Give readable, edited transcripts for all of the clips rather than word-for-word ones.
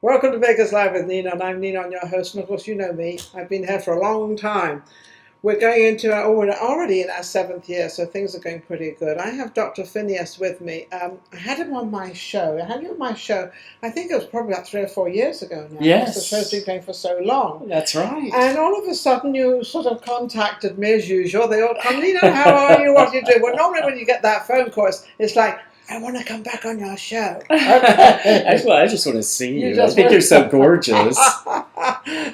Welcome to Vegas Live with Ninon. I'm Ninon, your host, and of course you know me. I've been here for a long time. We're going into we're already in our 7th year, so things are going pretty good. I have Dr. Phineas with me. I had him on my show. I had him on my show, I think it was probably about 3 or 4 years ago now. Yes. The show's been going for so long. That's right. And all of a sudden you sort of contacted me as usual. They all come, Ninon, how are you? What do you do? Well, normally when you get that phone call, it's like, I want to come back on your show. Actually, I just want to see you. I think you're so gorgeous.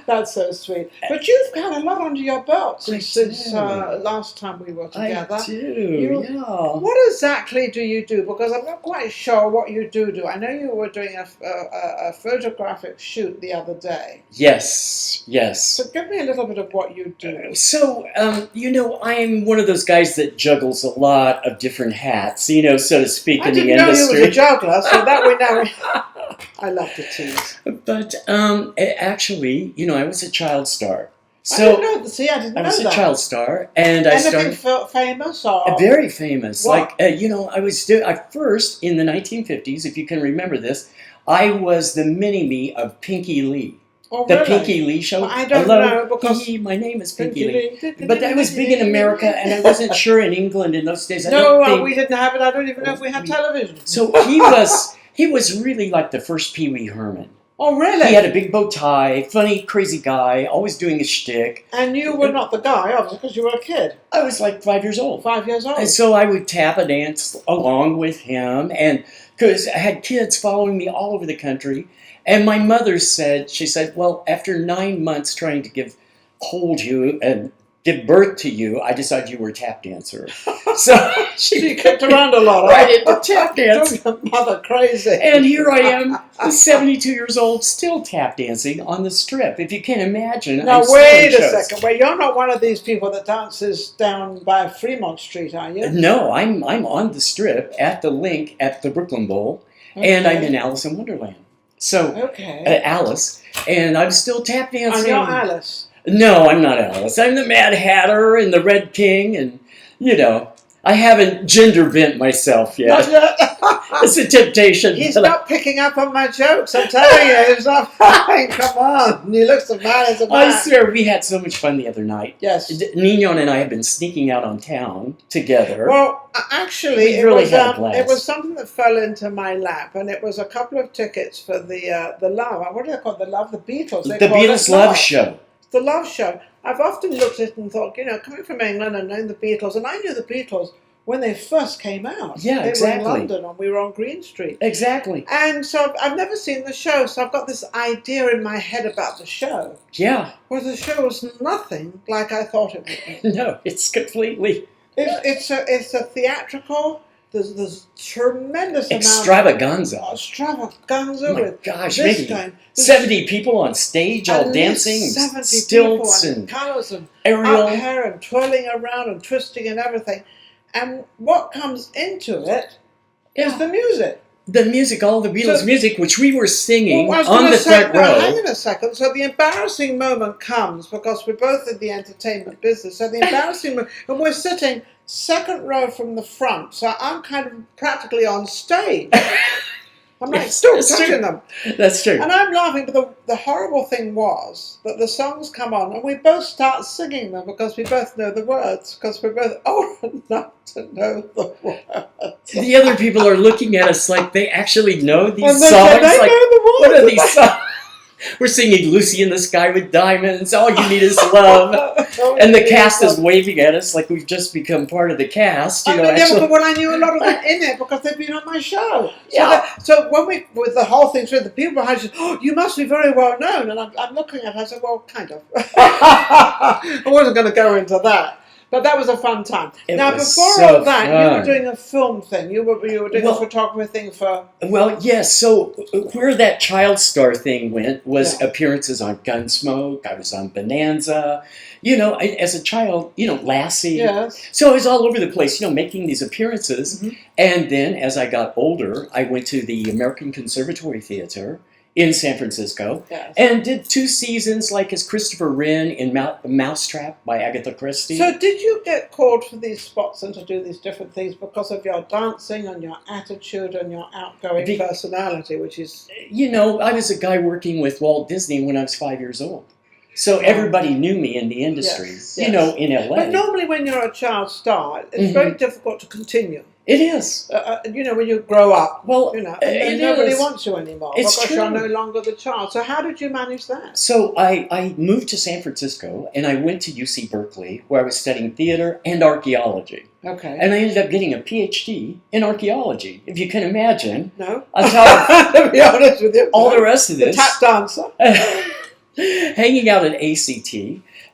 That's so sweet. But you've had a lot under your belt since last time we were together. I do, yeah. What exactly do you do? Because I'm not quite sure what you do. I know you were doing a photographic shoot the other day. Yes. So give me a little bit of what you do. So, I'm one of those guys that juggles a lot of different hats, so to speak, in the industry. I didn't know you was a juggler, so that we know. I love to tease. But actually, I was a child star. So, I didn't know. See, I didn't know that. I was a child star, and I started famous or very famous. What? I was first in the 1950s. If you can remember this, I was the mini-me of Pinky Lee. Oh, the really? Pinky Lee show. Well, I don't know because my name is Pinky Lee. But I was big in America, and I wasn't sure in England in those days. We didn't have it. I don't even know if we had television. So he was really like the first Pee Wee Herman. Oh, really? He had a big bow tie, funny, crazy guy, always doing a shtick. And you were not the guy, obviously, because you were a kid. I was like 5 years old. 5 years old. And so I would tap and dance along with him, and because I had kids following me all over the country. And my mother said, well, after 9 months trying to hold you and give birth to you, I decided you were a tap dancer. So she kicked around a lot. Right into tap dance. Mother crazy. And here I am, 72 years old, still tap dancing on the Strip. If you can imagine. Now, wait a second. Well, you're not one of these people that dances down by Fremont Street, are you? No, I'm on the Strip at the Link at the Brooklyn Bowl, and I'm in Alice in Wonderland. So, Alice, and I'm still tap dancing. And you're Alice. No, I'm not Alice. I'm the Mad Hatter and the Red King, and, I haven't gender bent myself yet. It's a temptation. He's not picking up on my jokes, I'm telling you. He's not fine. Come on. He looks as mad as a man. I swear, we had so much fun the other night. Yes. Ninon and I have been sneaking out on town together. Well, actually, it was something that fell into my lap, and it was a couple of tickets for the Love. What do they call it? The Love? The Beatles. The Beatles Love Show. The Love Show. I've often looked at it and thought, coming from England and knowing the Beatles, and I knew the Beatles when they first came out. Yeah, exactly. They were in London, and we were on Green Street. Exactly. And so I've never seen the show, so I've got this idea in my head about the show. Yeah. Well, the show was nothing like I thought it would be. No, it's completely... It's a theatrical... There's tremendous extravaganza. Extravaganza. Oh my with gosh, maybe 70 people on stage all dancing, 70 stilts and colours and aerial up hair and twirling around and twisting and everything. And what comes into it is the music. The music, all the Beatles music, which we were singing on the front row. Hang on a second. So the embarrassing moment comes because we're both in the entertainment business. So the embarrassing moment, and we're sitting second row from the front. So I'm kind of practically on stage. I'm like still touching them. That's true. And I'm laughing, but the horrible thing was that the songs come on and we both start singing them because we both know the words, because we're both old enough to know the words. The other people are looking at us like they actually know these songs. They know the words. What are these songs? We're singing Lucy in the Sky with Diamonds, All You Need Is Love. And the cast is waving at us like we've just become part of the cast. But I knew a lot of them in it because they've been on my show. So when with the whole thing through, the people behind said, "Oh, you must be very well known." And I'm looking at her, I said, "Well, kind of." I wasn't going to go into that. But that was a fun time. Now, before all that, you were doing a film thing. You were doing a photography thing for... Well, yes. So where that child star thing went was appearances on Gunsmoke. I was on Bonanza. As a child, Lassie. Yes. So I was all over the place, making these appearances. Mm-hmm. And then as I got older, I went to the American Conservatory Theater in San Francisco, Yes. and did 2 seasons like as Christopher Wren in Mousetrap by Agatha Christie. So did you get called for these spots and to do these different things because of your dancing and your attitude and your outgoing personality, which is... You know, I was a guy working with Walt Disney when I was 5 years old. So everybody knew me in the industry, Yes, you know, in LA. But normally when you're a child star, it's very difficult to continue. It is. You know, when you grow up, well, you know, and nobody wants you anymore it's because true. you're no longer the child. So how did you manage that? So I moved to San Francisco and I went to UC Berkeley where I was studying theater and archaeology. Okay. And I ended up getting a PhD in archaeology, if you can imagine. No. On top of to be honest with you. all the rest of this. The tap dancer. Hanging out at ACT.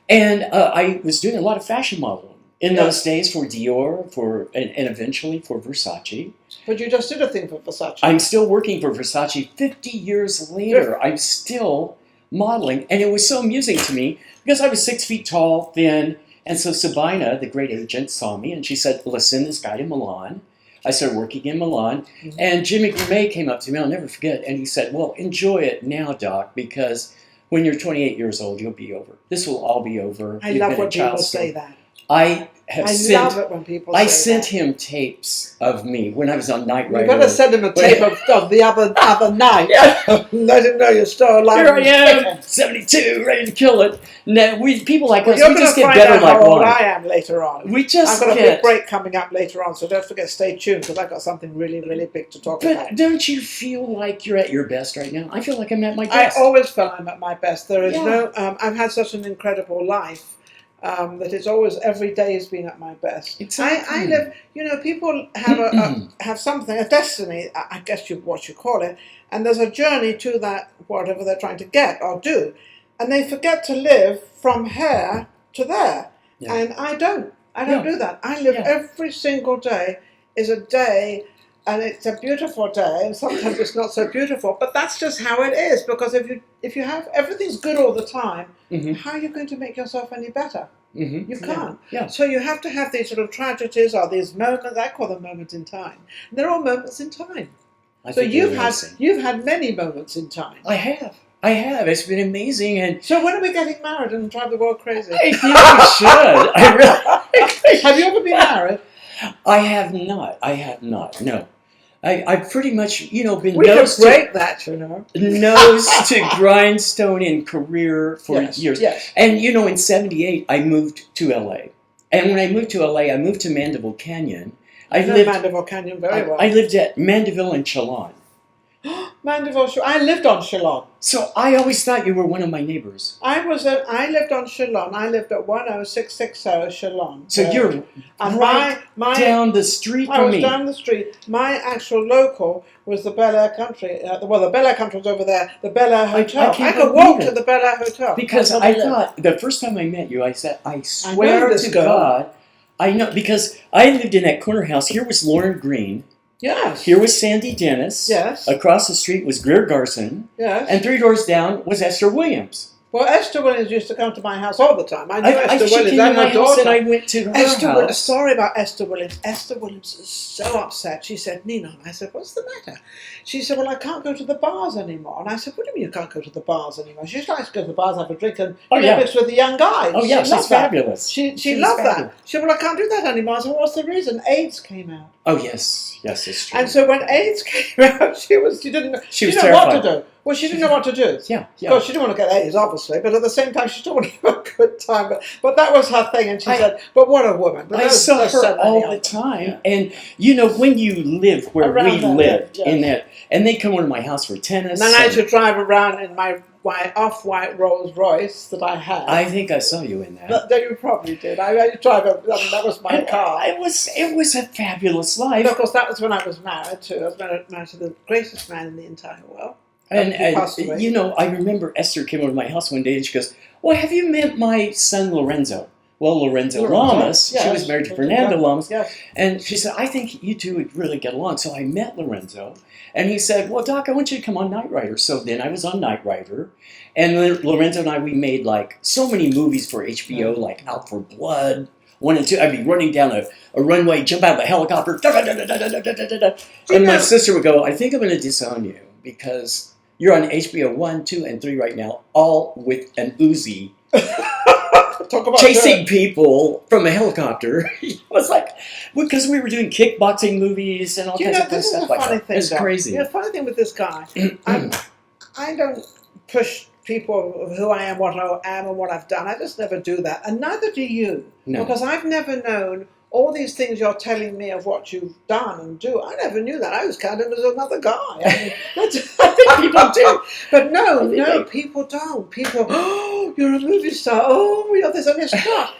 And I was doing a lot of fashion modeling in those days for Dior, and eventually for Versace. But you just did a thing for Versace. I'm still working for Versace 50 years later. I'm still modeling. And it was so amusing to me because I was 6 feet tall, thin. And so Sabina, the great agent, saw me and she said, let's send this guy to Milan. I started working in Milan. And Jimmy Gourmet came up to me, I'll never forget. And he said, well, enjoy it now, Doc, because when you're 28 years old, you'll be over. This will all be over. I love when people say that. I love it when people say I sent that. him tapes of me when I was on Night Rider. You better send him a tape of the other night. Let him know you're still alive. Here I am, 72, ready to kill it. Now, people like us, You're we just going get to find better out how like old wine. I am later on. We just I've got a get... big break coming up later on, so don't forget, stay tuned, because I've got something really, really big to talk about. But don't you feel like you're at your best right now? I feel like I'm at my I best. always feel I'm at my best. There is no... I've had such an incredible life. That it's always, every day has been at my best. Exactly. I live, you know, people have have something, a destiny, I guess what you call it, and there's a journey to that, whatever they're trying to get or do, and they forget to live from here to there, and I don't do that. I live every single day is a day, and it's a beautiful day, and sometimes it's not so beautiful, but that's just how it is, because if you have, everything's good all the time, how are you going to make yourself any better? You can't. Yeah. So you have to have these sort of tragedies or these moments, I call them moments in time. And they're all moments in time. So you've had many moments in time. I have. It's been amazing. And so when are we getting married and drive the world crazy? I think we should. I really... Have you ever been married? I have not. No. I've pretty much, been we nose could break that, nose to grindstone in career for years. Yes. And, in 78, I moved to LA. And when I moved to LA, I moved to Mandeville Canyon. I know Mandeville Canyon very well. I lived at Mandeville and Chalon. Mandeville, I lived on Chalon. So I always thought you were one of my neighbors. I lived on Chalon. I lived at 10660 Chalon. So you're down the street from me. I was down the street. My actual local was the Bel Air Country. The Bel Air Country was over there. The Bel Air Hotel. I could walk to the Bel Air Hotel. Because I thought, the first time I met you, I said, I swear to God, I know, because I lived in that corner house. Here was Lauren Green. Yes. Here was Sandy Dennis. Yes. Across the street was Greer Garson. Yes. And 3 doors down was Esther Williams. Well, Esther Williams used to come to my house all the time. I knew Esther Williams. She came to my house and I went to her house. Sorry about Esther Williams. Esther Williams is so upset. She said, Ninon. I said, what's the matter? She said, well, I can't go to the bars anymore. And I said, what do you mean you can't go to the bars anymore? She likes to go to the bars, have a drink, and mix with the young guys. Oh, yeah, she's fabulous. She loved that. She said, well, I can't do that anymore. I said, what's the reason? AIDS came out. Oh, yes. Yes, it's true. And so when AIDS came out, she didn't know what to do. Well, she didn't know what to do. Yeah. Because she didn't want to get AIDS, obviously, but at the same time, she still wanted to have a good time. But that was her thing, and she said, but what a woman. But I saw her all the time. And, when you live where we lived, in that, and they come over to my house for tennis. And then I used to drive around in my off-white Rolls Royce that I had. I think I saw you in that. You probably did. I drive. That was my car. It was a fabulous life. And of course, that was when I was married too. I was married to the greatest man in the entire world. And I remember Esther came over to my house one day and she goes, well, have you met my son Lorenzo? Well, Lorenzo Lamas. Yes. She was married to Fernando Lamas. Yes. And she said, I think you two would really get along. So I met Lorenzo. And he said, well, Doc, I want you to come on Knight Rider. So then I was on Knight Rider. And Lorenzo and I, we made so many movies for HBO, like Out for Blood. 1 and 2. I'd be running down a runway, jump out of a helicopter. And my sister would go, I think I'm going to disown you because You're on HBO 1, 2, and 3 right now, all with an Uzi. Talk about chasing people from a helicopter. It was like, because we were doing kickboxing movies and all kinds of this is stuff a like funny that. thing. It's crazy. The funny thing with this guy, I don't push people of who I am, what I am, and what I've done. I just never do that, and neither do you, because I've never known all these things you're telling me of what you've done and do. I never knew that. I was counted as another guy. I mean, I think people do, but no, people don't. People, oh, you're a movie star. Oh, you're this, and it's not.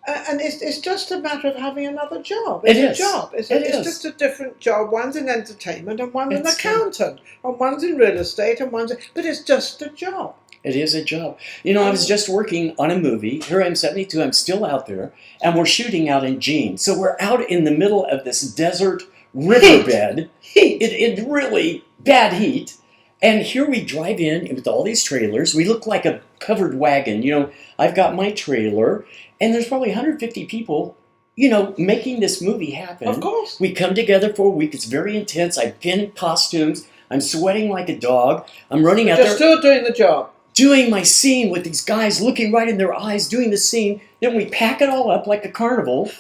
And it's just a matter of having another job. It's a job. It's just a different job. One's in entertainment, and one's an accountant, and one's in real estate, and but it's just a job. It is a job. You know, I was just working on a movie. Here I am, 72. I'm still out there, and we're shooting out in Jean. So we're out in the middle of this desert riverbed. Heat. It really bad heat. And here we drive in with all these trailers. We look like a covered wagon. You know, I've got my trailer, and there's probably 150 people, you know, making this movie happen. Of course. We come together for a week. It's very intense. I've been in costumes. I'm sweating like a dog. I'm running out there. You're still doing the job. Doing my scene with these guys, looking right in their eyes, doing the scene. Then we pack it all up like a carnival,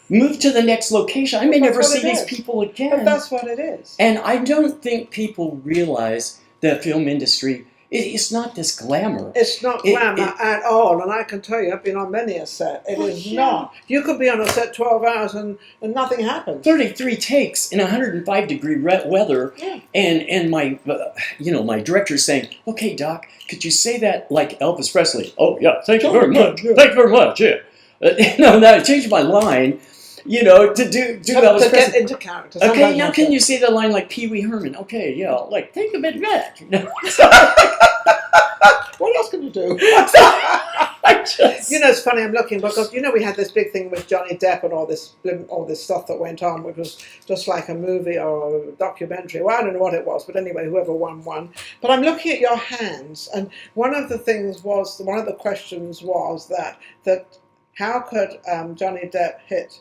move to the next location. I may never see these people again. But that's what it is. And I don't think people realize the film industry, it's not this glamour. It's not glamour at all. And I can tell you, I've been on many a set. It is not. You could be on a set 12 hours and nothing happens. 33 takes in 105-degree weather. Yeah. And my, my director's saying, okay, Doc, could you say that like Elvis Presley? Oh, yeah, thank you very much. Thank you very much, yeah. No, I changed my line, you know, to do Elvis Presley. Get into character. Okay, now can you say the line like Pee Wee Herman? Okay, yeah, like, take a bit back. You know? What else can you do? You know, it's funny, I'm looking, because, you know, we had this big thing with Johnny Depp and all this stuff that went on, which was just like a movie or a documentary. Well, I don't know what it was, but anyway, whoever won. But I'm looking at your hands, and one of the questions was that how could Johnny Depp hit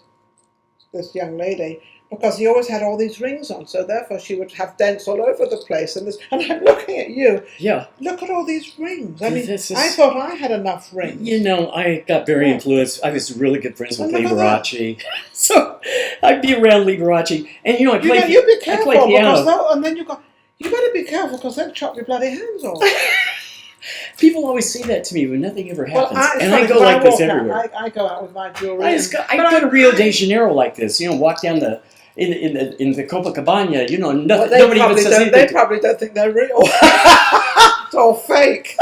this young lady? Because he always had all these rings on, so therefore she would have dents all over the place. And I'm looking at you. Yeah. Look at all these rings. I mean, I thought I had enough rings. You know, I got very influenced. I was really good friends with Liberace. So I'd be around Liberace. And, you know, I played you be careful, piano. And then you better be careful, because they'll chop your bloody hands off. People always say that to me when nothing ever happens. Well, I go like this everywhere. I go out with my jewelry. I go to Rio de Janeiro like this, you know, walk down in the Copacabana, you know, nobody even says anything. They probably don't think they're real. It's all fake.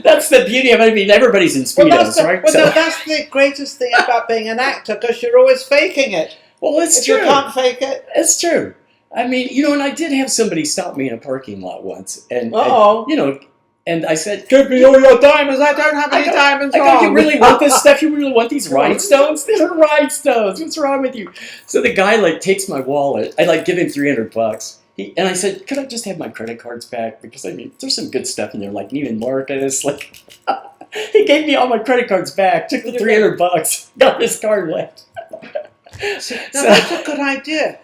That's the beauty of it. I mean, everybody's in Speedos, right? Well, no, that's the greatest thing about being an actor, because you're always faking it. Well, it's true. You can't fake it. It's true. I mean, you know, and I did have somebody stop me in a parking lot once, and you know, and I said, "Give me all your diamonds. I don't have any diamonds." I go, "You really want this stuff? You really want these rhinestones? These are rhinestones. What's wrong with you?" So the guy takes my wallet. I give him $300. And I said, "Could I just have my credit cards back? Because I mean, there's some good stuff in there, like Neiman Marcus." He gave me all my credit cards back. Took the $300. Got his card left. That's a good idea.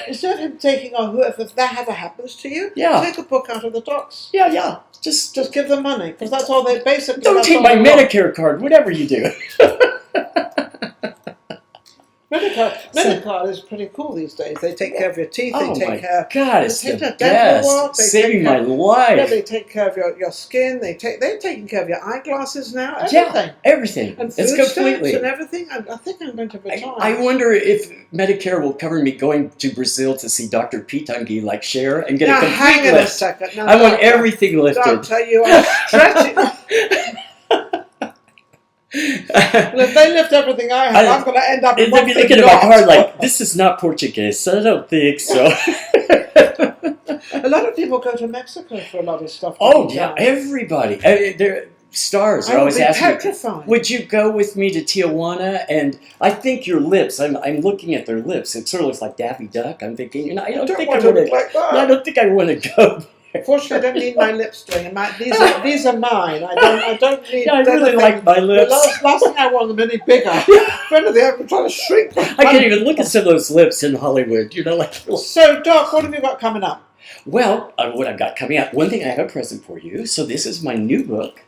Instead of him taking on whoever, if that ever happens to you, take a book out of the docks. Yeah. Just give them money, because that's all they basically. Don't take my Medicare card, whatever you do. Medicare is pretty cool these days. They take care of your teeth. Oh they take care. God, it's the best. Saving my life. Yeah, they take care of your skin. They're taking care of your eyeglasses now. Everything. Yeah, everything. And it's food completely. stamps and everything. I think I'm going to retire. I wonder if Medicare will cover me going to Brazil to see Dr. Pitanguy like Cher and get a complete hang lift. on a second. No, I want everything lifted. I'll tell you, I'm stretching. Well, if they lift everything I have, I'm going to end up in one they'll be looking at my card like, this is not Portuguese, so I don't think so. A lot of people go to Mexico for a lot of stuff. Oh, yeah, everybody. They're stars are always asking me, would you go with me to Tijuana? And I think your lips, I'm looking at their lips. It sort of looks like Daffy Duck. I'm thinking, you know, I don't think I want to go. Fortunately, I don't need my lips doing. These are mine. I don't need. Yeah, I really like my lips. The last thing I want them any bigger. If anything, I'm trying to shrink them. I can't even look at some of those lips in Hollywood. You know, like. So, Doc, what have you got coming up? Well, what I've got coming out, one thing I have a present for you. So this is my new book,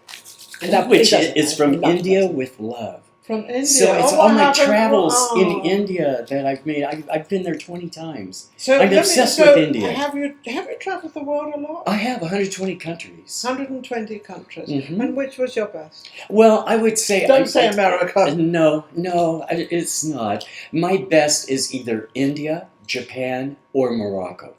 Lovely, which doesn't is it? from Love India presents. with Love. From India. So it's Oh, all I my haven't- travels in oh. India that I've made. I've been there 20 times. So I'm obsessed with India. Have you traveled the world a lot? I have 120 countries. 120 countries. Mhm. And which was your best? Well, I would say... Don't say America. No, it's not. My best is either India, Japan, or Morocco.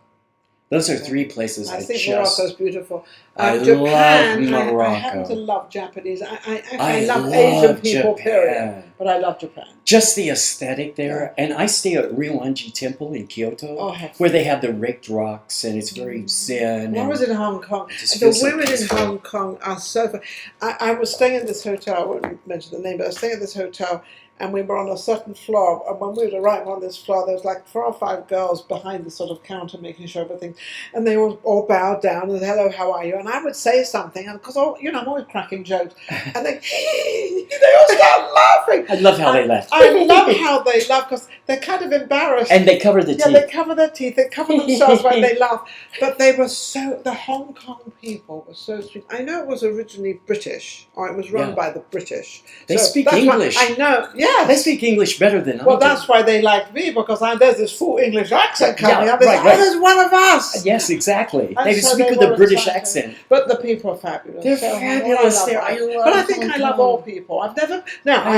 Those are three places I think Morocco's beautiful. Japan, love Morocco. I happen to love Japanese. I love love Asian people, Japan. period. But I love Japan. Just the aesthetic there. And I stay at Ryoanji Temple in Kyoto, where they have the raked rocks, and it's very zen. When I was in Hong Kong, just the feels so women in peaceful. Hong Kong are so... I was staying in this hotel, I won't mention the name, but I was staying in this hotel, and we were on a certain floor, and when we were arriving on this floor, there was like 4 or 5 girls behind the sort of counter making sure everything, and they all bowed down and, hello, how are you? And I would say something, and because, I'm always cracking jokes, and they all start laughing. I love how they laugh. I love how they laugh, because they're kind of embarrassed. And they cover the Yeah, teeth. they cover their teeth, they cover themselves when they laugh. But they were the Hong Kong people were so sweet. I know it was originally British, or it was run by the British. They speak that's English. I know, yeah. They speak English better than I do. Well, that's why they liked me, because there's this full English accent coming up. Right. There's one of us. Yes, exactly. And They so speak they with a were British excited. accent. But the people are fabulous. They're So, fabulous. I love think Hong I love Kong. all people. I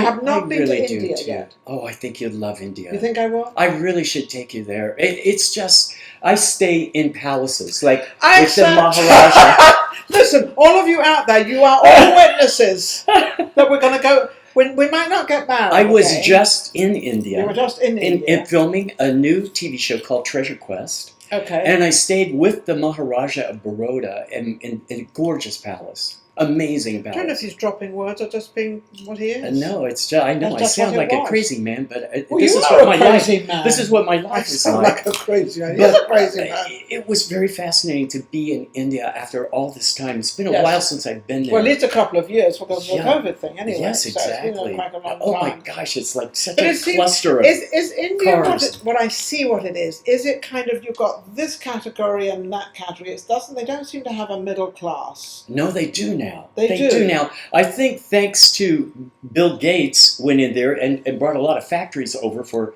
have not been really to India do, too. yet. Oh, I think you'd love India. You think I will? I really should take you there. It's just, I stay in palaces, like I with the accept. Maharaja. Listen, all of you out there, you are all witnesses that we're going to go. We might not get married. I was okay? just in India. You were just in India. In filming a new TV show called Treasure Quest. Okay. And I stayed with the Maharaja of Baroda in a gorgeous palace. Amazing I don't know if palace. he's dropping words or just being what he is. No, it's just, I know That's I just sound what it like a was. crazy man, but Well, this you is are what a my crazy life. man. This is what my I life is sound like. like a crazy man. He's a crazy man. It was very fascinating to be in India after all this time. It's been a Yes. while since I've been there. Well, at least a couple of years because of the Yeah. COVID thing, anyway. Yes, So it's been exactly. quite a long Oh my time. gosh, it's like such But a it seems- cluster of Is India cars. what I see what it is? Is it kind of you've got this category and that category? They don't seem to have a middle class. No, they do now. They do. do now. I think thanks to Bill Gates went in there and brought a lot of factories over for,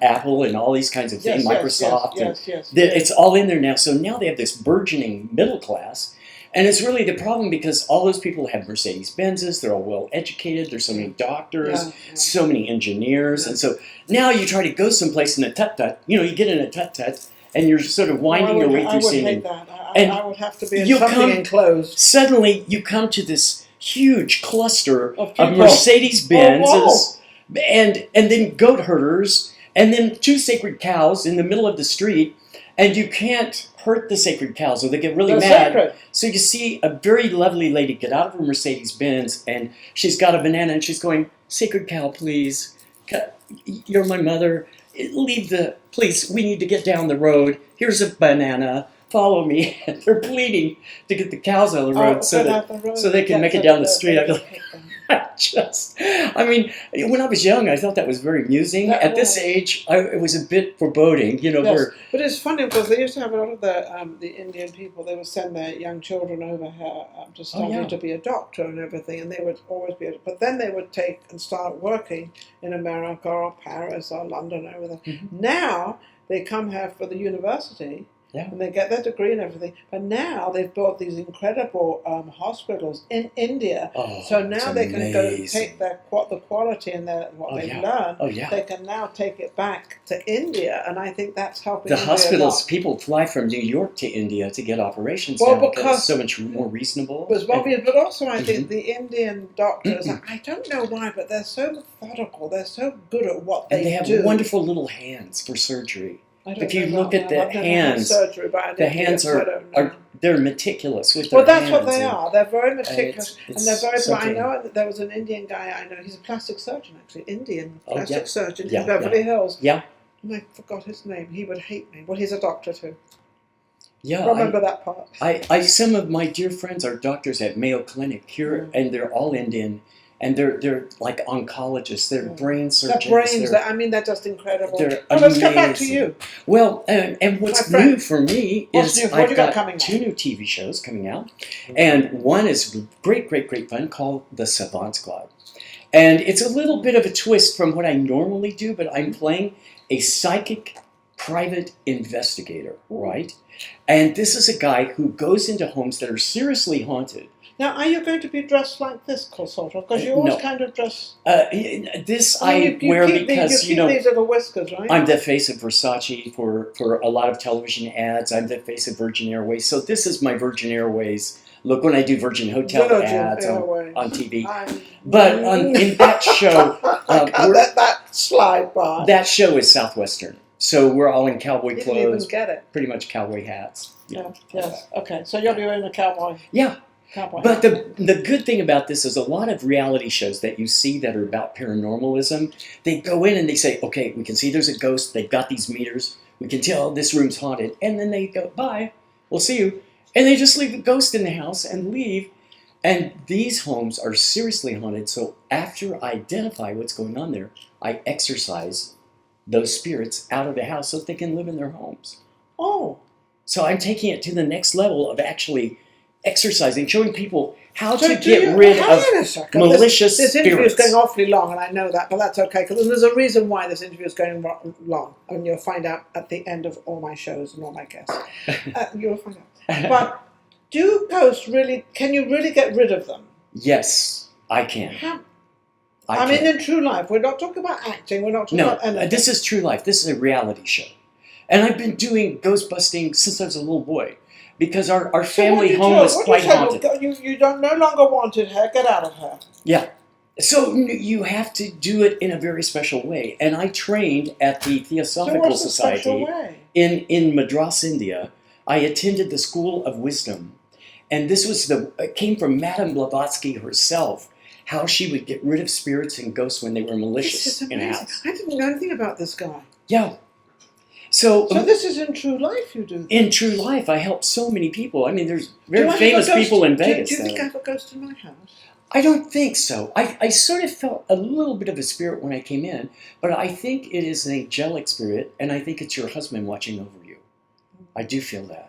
Apple and all these kinds of things, Microsoft. Yes. It's all in there now. So now they have this burgeoning middle class. And it's really the problem because all those people have Mercedes Benzes, they're all well educated, there's so many doctors, so many engineers. And so now you try to go someplace in a tut-tut, you get in a tut-tut and you're sort of winding your way through I would scene. hate that. And I would have to be in you something come- enclosed. Suddenly you come to this huge cluster Of of people. Mercedes Benzes Oh, and then goat herders and then 2 sacred cows in the middle of the street, and you can't hurt the sacred cows or they get really They're mad. sacred. So you see a very lovely lady get out of her Mercedes Benz and she's got a banana and she's going, "Sacred cow, please. You're my mother. Please, we need to get down the road. Here's a banana. Follow me." And they're pleading to get the cows out of the road so they can make it down the street. When I was young, I thought that was very amusing. At this age, it was a bit foreboding, Yes. But it's funny because they used to have a lot of the Indian people. They would send their young children over here to study to be a doctor and everything, and they would always be. But then they would take and start working in America or Paris or London or everything. Mm-hmm. Now they come here for the university. Yeah. And they get their degree and everything. But now they've built these incredible hospitals in India. Oh, so now they can go amazing. take the quality and what they've learned. Oh, yeah. They can now take it back to India. And I think that's helping The India hospitals, a lot. people fly from New York to India to get operations Well, now because because- it's so much more reasonable. But also I think Mm-hmm. the Indian doctors, I don't know why, but they're so methodical. They're so good at what And they have do. wonderful little hands for surgery. I don't If you know look that. at the I've never had hands, surgery, but I the didn't hands get it, so I don't know. they're meticulous with their Well, that's hands. what they and- are. They're very meticulous, it's and they're very. I something. know that there was an Indian guy I know. He's a plastic surgeon, actually, Indian Oh, plastic yeah. surgeon Yeah, in Beverly Hills. Yeah, And I forgot his name. He would hate me. Well, he's a doctor too. yeah. Remember that part. Some of my dear friends are doctors at Mayo Clinic here, and they're all Indian. and they're like oncologists. They're brain surgeons. The brains, I mean, they're just incredible. They're well, let's get back to you. Well, and what's new for me is I've got two new TV shows coming out, and one is great fun called The Savant Squad. And it's a little bit of a twist from what I normally do, but I'm playing a psychic private investigator, right? And this is a guy who goes into homes that are seriously haunted. Now, are you going to be dressed like this, sort of? Because you always kind of dress... This I wear because, you know... these little whiskers, right? I'm the face of Versace for a lot of television ads. I'm the face of Virgin Airways. So this is my Virgin Airways look when I do Virgin Hotel ads on TV. But in that show... that slide bar. That show is Southwestern. So we're all in cowboy clothes. You didn't even get it. Pretty much cowboy hats. Yeah. Yes. Okay. So you'll be wearing a cowboy. Yeah. Cowboy but the good thing about this is a lot of reality shows that you see that are about paranormalism, they go in and they say, okay, we can see there's a ghost. They've got these meters. We can tell this room's haunted. And then they go, bye. We'll see you. And they just leave the ghost in the house and leave. And these homes are seriously haunted. So after I identify what's going on there, I exorcise those spirits out of the house so that they can live in their homes. Oh. So I'm taking it to the next level of actually exercising, showing people how to get rid of malicious spirits. This interview is going awfully long, and I know that, but that's okay, because there's a reason why this interview is going long, and you'll find out at the end of all my shows and all my guests. You'll find out. But do ghosts really, can you really get rid of them? Yes, I can. How? I mean, in true life. We're not talking about acting. We're not talking about anything. This is true life. This is a reality show. And I've been doing ghost busting since I was a little boy. Because our family home was quite haunted. You don't no longer wanted her. Get out of her. Yeah. So you have to do it in a very special way. And I trained at the Theosophical Society in Madras, India. I attended the School of Wisdom. And this was it came from Madame Blavatsky herself. How she would get rid of spirits and ghosts when they were malicious in a house. I didn't know anything about this guy. Yeah. So this is in true life you do this. In true life, I help so many people. I mean, there's very famous people in Vegas. Do you think I have a ghost in my house? I don't think so. I sort of felt a little bit of a spirit when I came in, but I think it is an angelic spirit, and I think it's your husband watching over you. I do feel that.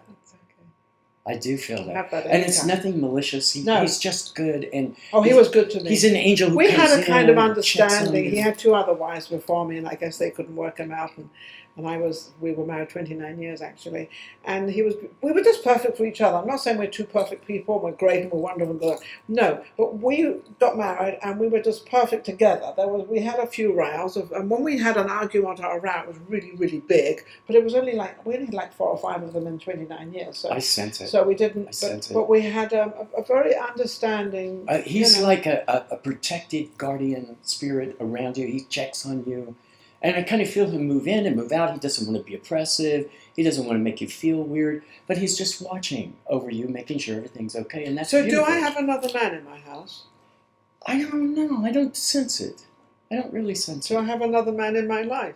I do feel that. And it's nothing malicious. He's just good. And he was good to me. He's an angel who We had a kind of understanding. He had two other wives before me, and I guess they couldn't work him out. And we were married 29 years, actually. And we were just perfect for each other. I'm not saying we're two perfect people, we're great and we're wonderful. No, but we got married and we were just perfect together. We had a few rows, and when we had an argument or a row, it was really, really big. But it was only we only had like 4 or 5 of them in 29 years. So I sense it. So we didn't, but we had a very understanding. He's like a protected guardian spirit around you. He checks on you. And I kind of feel him move in and move out. He doesn't want to be oppressive. He doesn't want to make you feel weird. But he's just watching over you, making sure everything's okay. And that's beautiful. Do I have another man in my house? I don't know. I don't sense it. I don't really sense it. Do I have another man in my life?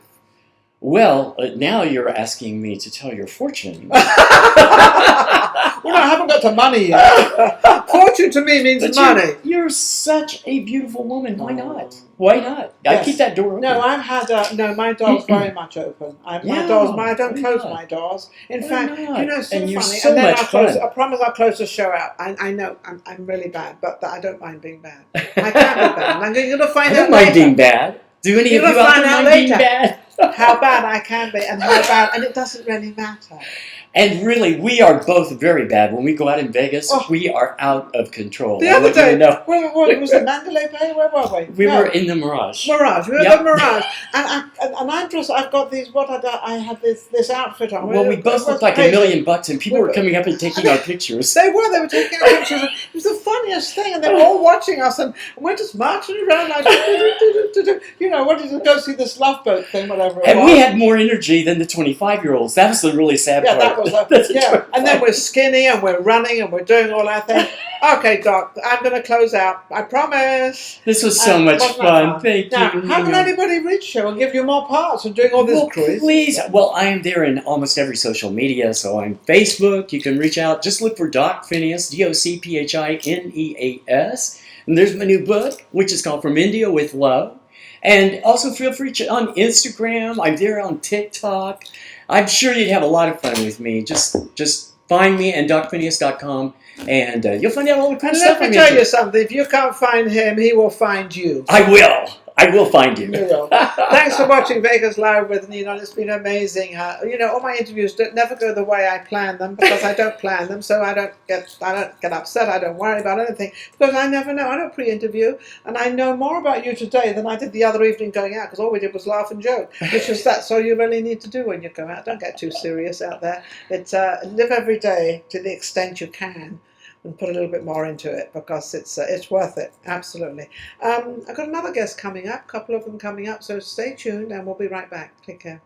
Well, now you're asking me to tell your fortune. Well, no, I haven't got the money yet. Fortune to me means money. You're such a beautiful woman. Why not? Why not? Yes. I keep that door open. No, I've had my door's very much open. I don't close my doors. In fact, so and you're funny. So and then much fun. I promise I'll close the show out. I know I'm really bad, but I don't mind being bad. I can be bad. I'm going to find out. I don't mind being bad. Do any of you out there mind being bad? How bad I can be, and how bad, and it doesn't really matter. And really, we are both very bad. When we go out in Vegas, we are out of control. The other day, where was it, Mandalay Bay? Where were we? We were in the Mirage. We were at the Mirage. And I'm dressed, I've got these, I had this outfit on. Well, we both looked like $1 million, and people were coming up and taking our pictures. They were taking our pictures. It was the funniest thing, and they were all watching us, and we're just marching around like, wanting to go see this love boat thing, whatever it was. And we had more energy than the 25-year-olds. That was the really sad part. That was and then we're skinny and we're running and we're doing all that thing. Okay, Doc, I'm going to close out. I promise. This was so much fun. Thank you. How can anybody reach you and give you more parts and doing all this cruise? Please. Well, I am there in almost every social media. So on Facebook, you can reach out. Just look for Doc Phineas, DocPhineas. And there's my new book, which is called From India with Love. And also feel free to on Instagram. I'm there on TikTok. I'm sure you'd have a lot of fun with me. Just find me and DocPhineas.com, and you'll find out all the kind of stuff Let I'm me tell into. you something. If you can't find him, he will find you. I will. I will find you. You will. Thanks for watching Vegas Live with Ninon. It's been amazing. All my interviews never go the way I plan them because I don't plan them, so I don't get upset. I don't worry about anything because I never know. I don't pre-interview, and I know more about you today than I did the other evening going out because all we did was laugh and joke, which is that's all you really need to do when you go out. Don't get too serious out there. It's live every day to the extent you can. And put a little bit more into it because it's worth it, absolutely. I've got another guest coming up, a couple of them coming up, so stay tuned and we'll be right back. Take care.